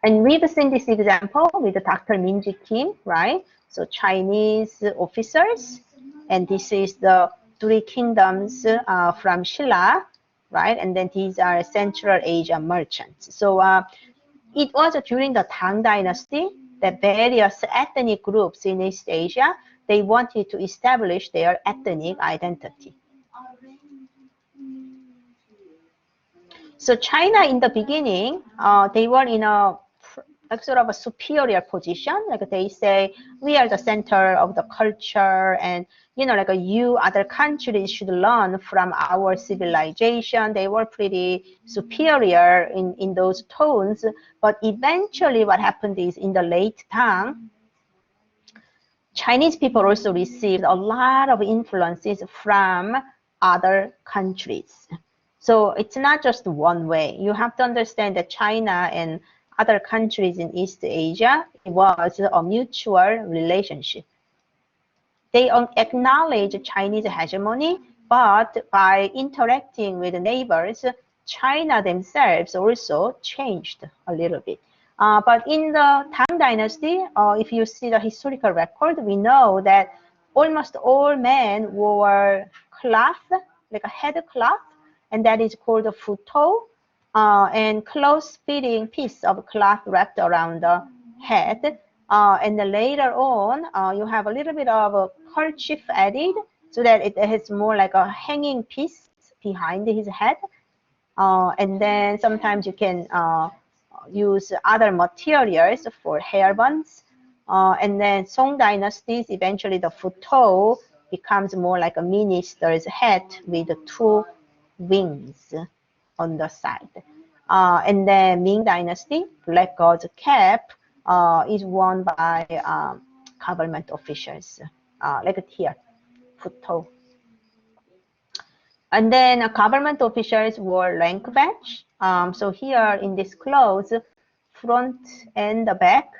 And we've seen this example with Dr. Minji Kim, right? So Chinese officers, and this is the three kingdoms from Shilla, right? And then these are Central Asia merchants. So it was during the Tang Dynasty that various ethnic groups in East Asia, they wanted to establish their ethnic identity. So China in the beginning, they were in a sort of a superior position. Like they say, we are the center of the culture, and like you other countries should learn from our civilization. They were pretty superior in those tones. But eventually what happened is in the late Tang, Chinese people also received a lot of influences from other countries. So it's not just one way. You have to understand that China and other countries in East Asia, it was a mutual relationship. They acknowledge Chinese hegemony, but by interacting with neighbors, China themselves also changed a little bit. But in the Tang Dynasty, if you see the historical record, we know that almost all men wore cloth, like a head cloth, and that is called a futou, and close-fitting piece of cloth wrapped around the head. And then later on, you have a little bit of a kerchief added so that it has more like a hanging piece behind his head. And then sometimes you can use other materials for hair buns. And then Song dynasties, eventually the futou becomes more like a minister's hat with two wings on the side. And then Ming dynasty, black god's cap is worn by government officials, like here, futou. And then government officials wore rank badge. So here in this clothes, front and the back,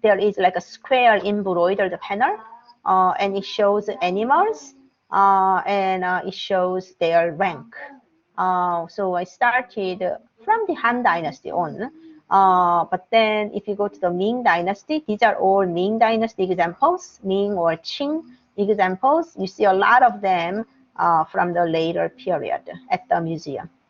there is like a square embroidered panel, and it shows animals, and it shows their rank. So I started from the Han Dynasty on, but then if you go to the Ming Dynasty, these are all Ming Dynasty examples, Ming or Qing examples. You see a lot of them from the later period at the museum.